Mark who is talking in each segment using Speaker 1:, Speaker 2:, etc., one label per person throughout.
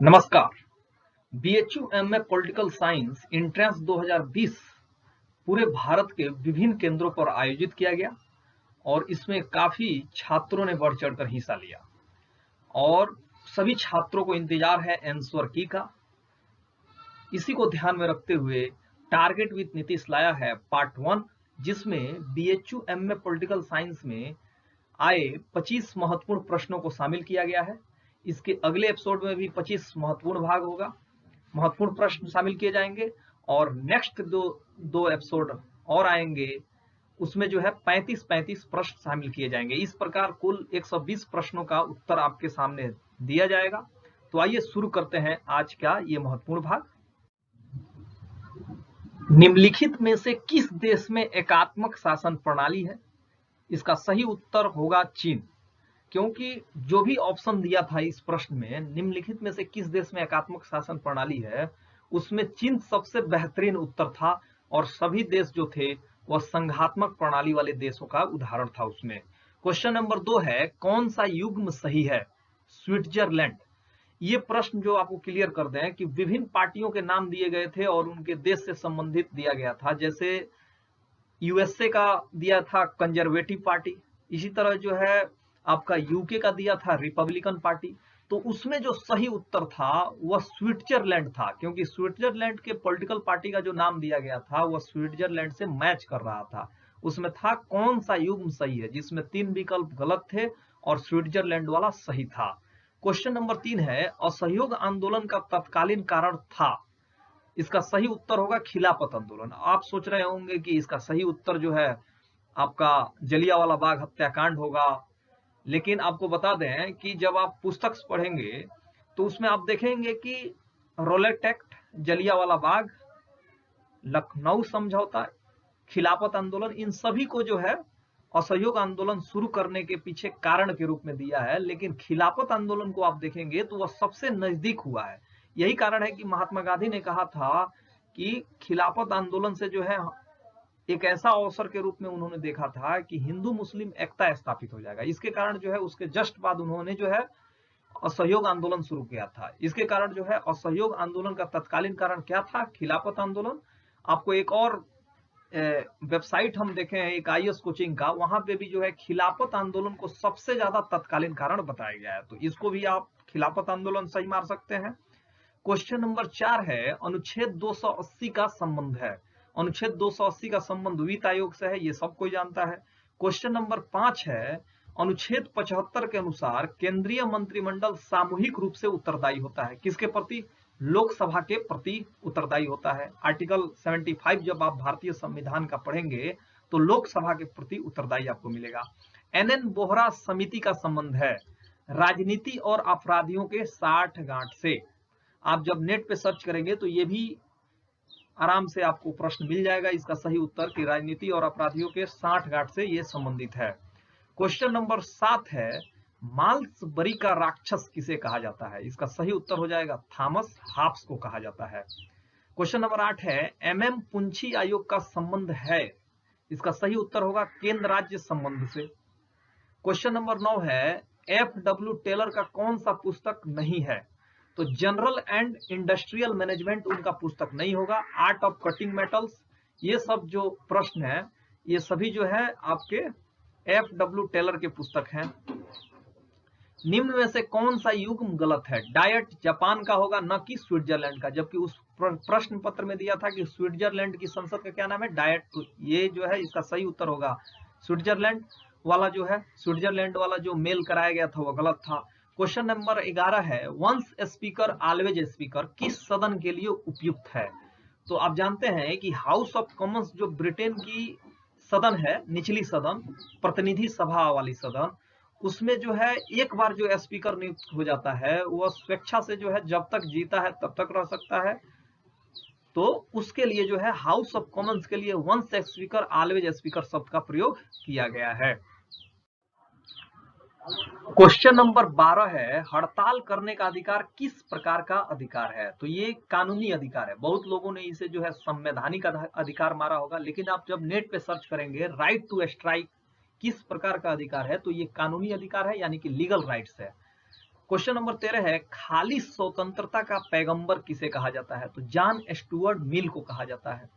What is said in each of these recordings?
Speaker 1: नमस्कार। BHU MA political science entrance 2020 पूरे भारत के विभिन्न केंद्रों पर आयोजित किया गया और इसमें काफी छात्रों ने बढ़ चढ़कर हिस्सा लिया और सभी छात्रों को इंतजार है आंसर की का। इसी को ध्यान में रखते हुए टारगेट विद नीतीश लाया है पार्ट 1, जिसमें बीएचयू एमए पॉलिटिकल साइंस में आए 25 महत्वपूर्ण प्रश्नों को शामिल किया गया है। इसके अगले एपिसोड में भी 25 महत्वपूर्ण भाग होगा, महत्वपूर्ण प्रश्न शामिल किए जाएंगे और नेक्स्ट दो एपिसोड और आएंगे, उसमें जो है 35 प्रश्न शामिल किए जाएंगे। इस प्रकार कुल 120 प्रश्नों का उत्तर आपके सामने दिया जाएगा। तो आइए शुरू करते हैं आज का ये महत्वपूर्ण भाग। निम्नलिखित में से किस देश में एकात्मक शासन प्रणाली है? इसका सही उत्तर होगा चीन, क्योंकि जो भी ऑप्शन दिया था इस प्रश्न में, निम्नलिखित में से किस देश में एकात्मक शासन प्रणाली है, उसमें चीन सबसे बेहतरीन उत्तर था और सभी देश जो थे वह संघात्मक प्रणाली वाले देशों का उदाहरण था उसमें। क्वेश्चन नंबर 2 है, कौन सा युग्म सही है? स्विट्जरलैंड। ये प्रश्न जो आपको क्लियर कर दें कि विभिन्न पार्टियों के नाम दिए गए थे और उनके देश से संबंधित दिया गया था। जैसे यूएसए का दिया था कंजर्वेटिव पार्टी, इसी तरह जो है आपका यूके का दिया था रिपब्लिकन पार्टी। तो उसमें जो सही उत्तर था वह स्विट्जरलैंड था, क्योंकि स्विट्जरलैंड के पॉलिटिकल पार्टी का जो नाम दिया गया था वह स्विट्जरलैंड से मैच कर रहा था। उसमें था कौन सा युग्म सही है, जिसमें 3 विकल्प गलत थे और स्विट्जरलैंड वाला सही था। क्वेश्चन नंबर 3 है, असहयोग आंदोलन का तत्कालीन कारण था? इसका सही उत्तर होगा खिलाफत आंदोलन। आप सोच रहे होंगे कि इसका सही उत्तर जो है आपका जलियांवाला बाग हत्याकांड होगा, लेकिन आपको बता दें कि जब आप पुस्तक पढ़ेंगे तो उसमें आप देखेंगे कि रोलेट एक्ट, जलियांवाला बाग, लखनऊ समझौता, खिलाफत आंदोलन, इन सभी को जो है असहयोग आंदोलन शुरू करने के पीछे कारण के रूप में दिया है। लेकिन खिलाफत आंदोलन को आप देखेंगे तो वह सबसे नजदीक हुआ है। यही कारण है कि महात्मा गांधी ने कहा था कि खिलाफत आंदोलन से जो है एक ऐसा अवसर के रूप में उन्होंने देखा था कि हिंदू मुस्लिम एकता स्थापित हो जाएगा। इसके कारण जो है उसके जस्ट बाद उन्होंने जो है असहयोग आंदोलन शुरू किया था। इसके कारण जो है असहयोग आंदोलन का तत्कालीन कारण क्या था? खिलाफत आंदोलन। आपको एक और वेबसाइट हम देखे हैं एक आईएएस कोचिंग का, वहां पे भी जो है खिलाफत आंदोलन को सबसे ज्यादा तत्कालीन कारण बताया गया है, तो इसको भी आप खिलाफत आंदोलन सही मार सकते हैं। क्वेश्चन नंबर 4 है, अनुच्छेद 280 का संबंध है। अनुच्छेद 280 का संबंध वित्त आयोग से है, ये सब कोई जानता है। क्वेश्चन नंबर 5 है, अनुच्छेद 75 के अनुसार केंद्रीय मंत्रिमंडल सामूहिक रूप से उत्तरदायी होता है। किसके प्रति? लोकसभा के प्रति उत्तरदायी होता है। आर्टिकल 75 जब आप भारतीय संविधान का पढ़ेंगे तो लोकसभा के प्रति उत्तरदायी आपको मिलेगा। एनएन बोहरा समिति का संबंध है राजनीति और अपराधियों के साठगांठ से। आप जब नेट पे सर्च करेंगे तो ये भी आराम से आपको प्रश्न मिल जाएगा इसका सही उत्तर कि राजनीति और अपराधियों के साठगांठ से ये संबंधित है। क्वेश्चन नंबर 7 है, माल्सबरी का राक्षस किसे कहा जाता है? इसका सही उत्तर हो जाएगा थॉमस हॉब्स को कहा जाता है। क्वेश्चन नंबर 8 है, एमएम पुंछी आयोग का संबंध है? इसका सही उत्तर होगा केंद्र राज्य संबंध से। क्वेश्चन नंबर 9 है, एफ.डब्ल्यू. टेलर का कौन सा पुस्तक नहीं है? तो जनरल एंड इंडस्ट्रियल मैनेजमेंट उनका पुस्तक नहीं होगा। आर्ट ऑफ कटिंग मेटल्स, ये सब जो प्रश्न है ये सभी जो है आपके एफ.डब्ल्यू. टेलर के पुस्तक हैं। निम्न में से कौन सा युग्म गलत है? डायट जापान का होगा, न कि स्विट्जरलैंड का, जबकि उस प्रश्न पत्र में दिया था कि स्विट्जरलैंड की संसद का क्या नाम है? डायट। तो ये जो है इसका सही उत्तर होगा स्विट्जरलैंड वाला जो है, स्विट्जरलैंड वाला जो मेल कराया गया था वो गलत था। क्वेश्चन नंबर 11 है, वंस स्पीकर ऑलवेज स्पीकर किस सदन के लिए उपयुक्त है? तो आप जानते हैं कि हाउस ऑफ कॉमन्स जो ब्रिटेन की सदन है, निचली सदन, प्रतिनिधि सभा वाली सदन, उसमें जो है एक बार जो स्पीकर नियुक्त हो जाता है वह स्वेच्छा से जो है जब तक जीता है तब तक रह सकता है। तो उसके लिए जो है हाउस ऑफ कॉमन्स के लिए वंस स्पीकर ऑलवेज स्पीकर शब्द का प्रयोग किया गया है। क्वेश्चन नंबर 12 है, हड़ताल करने का अधिकार किस प्रकार का अधिकार है? तो ये कानूनी अधिकार है। बहुत लोगों ने इसे जो है संवैधानिक अधिकार मारा होगा, लेकिन आप जब नेट पे सर्च करेंगे राइट टू स्ट्राइक किस प्रकार का अधिकार है, तो ये कानूनी अधिकार है, यानी कि लीगल राइट्स है। क्वेश्चन नंबर 13 है, खाली स्वतंत्रता का पैगंबर किसे कहा जाता है? तो जॉन स्टुअर्ट मिल को कहा जाता है।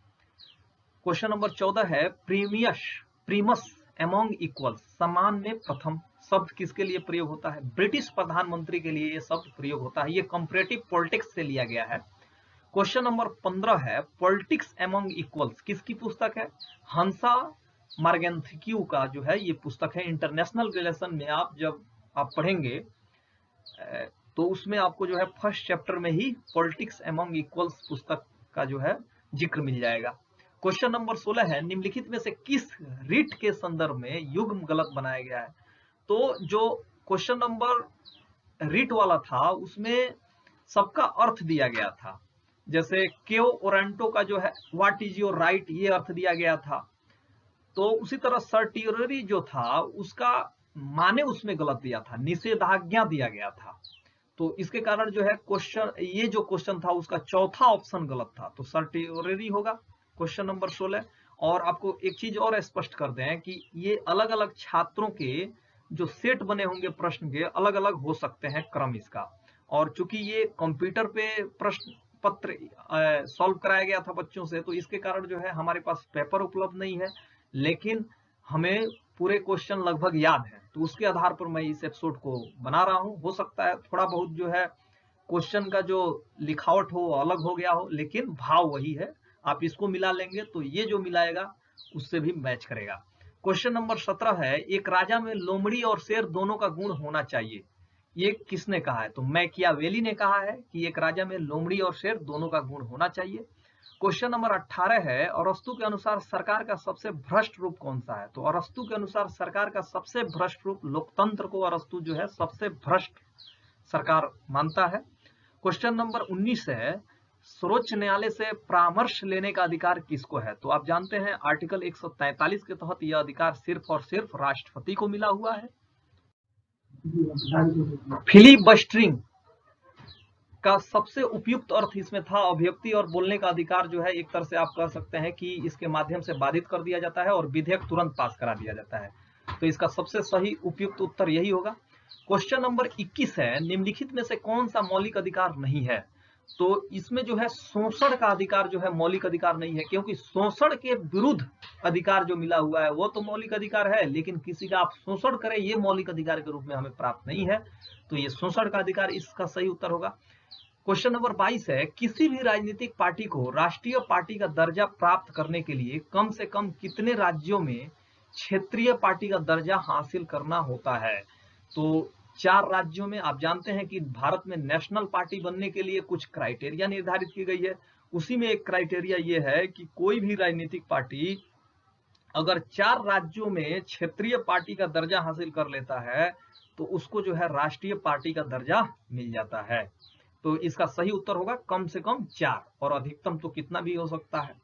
Speaker 1: क्वेश्चन नंबर 14 है, प्रीमस एमोंग इक्वल्स, समान में प्रथम शब्द किसके लिए प्रयोग होता है? ब्रिटिश प्रधानमंत्री के लिए यह शब्द प्रयोग होता है। ये कंपैरेटिव पॉलिटिक्स से लिया गया है। क्वेश्चन नंबर 15 है, पॉलिटिक्स एमोंग इक्वल्स किसकी पुस्तक है? हंसा मार्गेंथिक्यू का जो है ये पुस्तक है। इंटरनेशनल रिलेशन में जब आप पढ़ेंगे तो उसमें आपको जो है फर्स्ट चैप्टर में ही पॉलिटिक्स एमोंग इक्वल्स पुस्तक का जो है जिक्र मिल जाएगा। क्वेश्चन नंबर 16 है, निम्नलिखित में से किस रीट के संदर्भ में युग्म गलत बनाया गया है? तो जो क्वेश्चन नंबर रीट वाला था उसमें सबका अर्थ दिया गया था। जैसे केओ ओरेंटो का जो है व्हाट इज योर राइट, ये अर्थ दिया गया था। तो उसी तरह सर्टियरी जो था उसका माने उसमें गलत दिया था, निषेधाज्ञा दिया गया था। तो इसके कारण जो है क्वेश्चन, ये जो क्वेश्चन था उसका चौथा ऑप्शन गलत था, तो सर्टियरी होगा क्वेश्चन नंबर 16। और आपको एक चीज और स्पष्ट कर दें कि ये अलग अलग छात्रों के जो सेट बने होंगे प्रश्न के, अलग अलग हो सकते हैं क्रम इसका। और चूंकि ये कंप्यूटर पे प्रश्न पत्र सॉल्व कराया गया था बच्चों से, तो इसके कारण जो है हमारे पास पेपर उपलब्ध नहीं है, लेकिन हमें पूरे क्वेश्चन लगभग याद है। तो उसके आधार पर मैं इस एपिसोड को बना रहा हूं। हो सकता है थोड़ा बहुत जो है क्वेश्चन का जो लिखावट हो अलग हो गया हो, लेकिन भाव वही है। आप इसको मिला लेंगे तो ये जो मिलाएगा उससे भी मैच करेगा। क्वेश्चन नंबर 17 है, एक राजा में लोमड़ी और शेर दोनों का गुण होना चाहिए, ये किसने कहा है? तो मैकियावेली ने कहा है कि एक राजा में लोमड़ी और शेर दोनों का गुण होना चाहिए। क्वेश्चन नंबर 18 है, अरस्तु के अनुसार सरकार का सबसे भ्रष्ट रूप कौन सा है? तो अरस्तु के अनुसार सरकार का सबसे भ्रष्ट रूप, लोकतंत्र को अरस्तु जो है सबसे भ्रष्ट सरकार मानता है। क्वेश्चन नंबर 19 है, सर्वोच्च न्यायालय से परामर्श लेने का अधिकार किसको है? तो आप जानते हैं आर्टिकल 143 के तहत यह अधिकार सिर्फ और सिर्फ राष्ट्रपति को मिला हुआ है। फिलिबस्टरिंग का सबसे उपयुक्त अर्थ इसमें था अभिव्यक्ति और बोलने का अधिकार, जो है एक तरह से आप कह सकते हैं कि इसके माध्यम से बाधित कर दिया जाता है और विधेयक तुरंत पास करा दिया जाता है। तो इसका सबसे सही उपयुक्त उत्तर यही होगा। क्वेश्चन नंबर 21 है, निम्नलिखित में से कौन सा मौलिक अधिकार नहीं है? तो इसमें जो है शोषण का अधिकार जो है मौलिक अधिकार नहीं है, क्योंकि शोषण के विरुद्ध अधिकार जो मिला हुआ है वो तो मौलिक अधिकार है, लेकिन किसी का आप शोषण करें ये मौलिक अधिकार के रूप में हमें प्राप्त नहीं है। तो ये शोषण का अधिकार इसका सही उत्तर होगा। क्वेश्चन नंबर 22 है, किसी भी राजनीतिक पार्टी को राष्ट्रीय पार्टी का दर्जा प्राप्त करने के लिए कम से कम कितने राज्यों में क्षेत्रीय पार्टी का दर्जा हासिल करना होता है? तो 4 राज्यों में। आप जानते हैं कि भारत में नेशनल पार्टी बनने के लिए कुछ क्राइटेरिया निर्धारित की गई है। उसी में एक क्राइटेरिया ये है कि कोई भी राजनीतिक पार्टी अगर 4 राज्यों में क्षेत्रीय पार्टी का दर्जा हासिल कर लेता है तो उसको जो है राष्ट्रीय पार्टी का दर्जा मिल जाता है। तो इसका सही उत्तर होगा कम से कम 4, और अधिकतम तो कितना भी हो सकता है।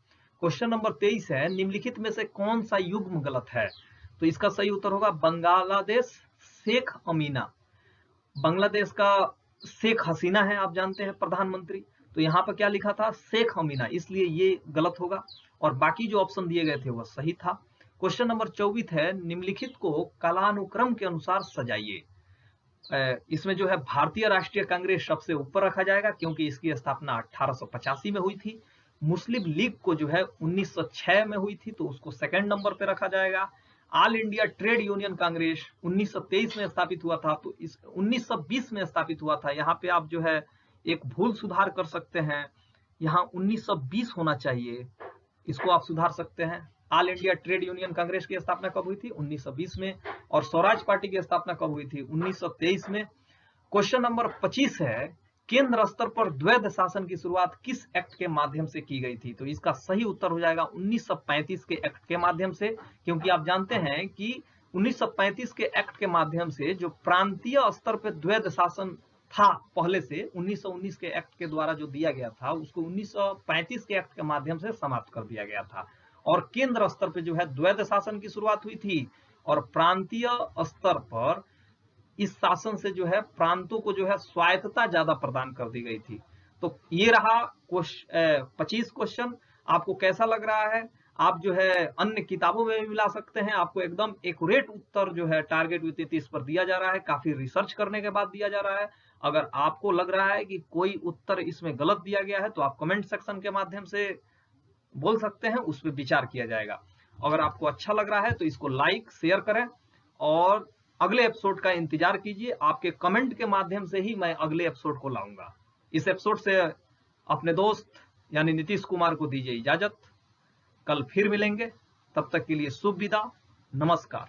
Speaker 1: क्वेश्चन नंबर 23 है, निम्नलिखित में से कौन सा युग्म गलत है? तो इसका सही उत्तर होगा बांग्लादेश शेख अमीना। बांग्लादेश का शेख हसीना है, आप जानते हैं प्रधानमंत्री, तो यहाँ पर क्या लिखा था? शेख अमीना, इसलिए ये गलत होगा और बाकी जो ऑप्शन दिए गए थे वह सही था। क्वेश्चन नंबर 24 है, निम्नलिखित को कालानुक्रम के अनुसार सजाइए। इसमें जो है भारतीय राष्ट्रीय कांग्रेस सबसे ऊपर रखा जाएगा क्योंकि इसकी स्थापना 1885 में हुई थी। मुस्लिम लीग को जो है 1906 में हुई थी, तो उसको सेकंड नंबर पे रखा जाएगा। All India trade union Congress 1923 में स्थापित हुआ था, तो इस 1920 में स्थापित हुआ था। यहाँ पे आप जो है एक भूल सुधार कर सकते हैं, यहाँ 1920 होना चाहिए, इसको आप सुधार सकते हैं। All India trade union Congress की स्थापना कब हुई थी? 1920 में। और स्वराज पार्टी की स्थापना कब हुई थी? 1923 में। क्वेश्चन नंबर 25 है, केंद्र स्तर पर द्वैध शासन की शुरुआत किस एक्ट के माध्यम से की गई थी? तो इसका सही उत्तर हो जाएगा 1935 के एक्ट के माध्यम से, क्योंकि आप जानते हैं कि 1935 के एक्ट के माध्यम से जो प्रांतीय स्तर पर द्वैध शासन था पहले से 1919 के एक्ट के द्वारा जो दिया गया था उसको 1935 के एक्ट के माध्यम से समाप्त कर दिया गया था, और केंद्र स्तर पर जो है द्वैध शासन की शुरुआत हुई थी और प्रांतीय स्तर पर इस शासन से जो है प्रांतों को जो है स्वायत्तता ज्यादा प्रदान कर दी गई थी। तो ये रहा 25 क्वेश्चन। आपको कैसा लग रहा है? आप जो है अन्य किताबों में भी मिला सकते हैं। आपको एकदम एक्यूरेट उत्तर जो है टारगेट विथ 30 पर दिया जा रहा है, काफी रिसर्च करने के बाद दिया जा रहा है। अगर आपको लग रहा है कि कोई उत्तर इसमें गलत दिया गया है तो आप कमेंट सेक्शन के माध्यम से बोल सकते हैं, उस पर विचार किया जाएगा। अगर आपको अच्छा लग रहा है तो इसको लाइक शेयर करें और अगले एपिसोड का इंतजार कीजिए। आपके कमेंट के माध्यम से ही मैं अगले एपिसोड को लाऊंगा। इस एपिसोड से अपने दोस्त यानी नीतीश कुमार को दीजिए इजाजत। कल फिर मिलेंगे, तब तक के लिए शुभ विदा, नमस्कार।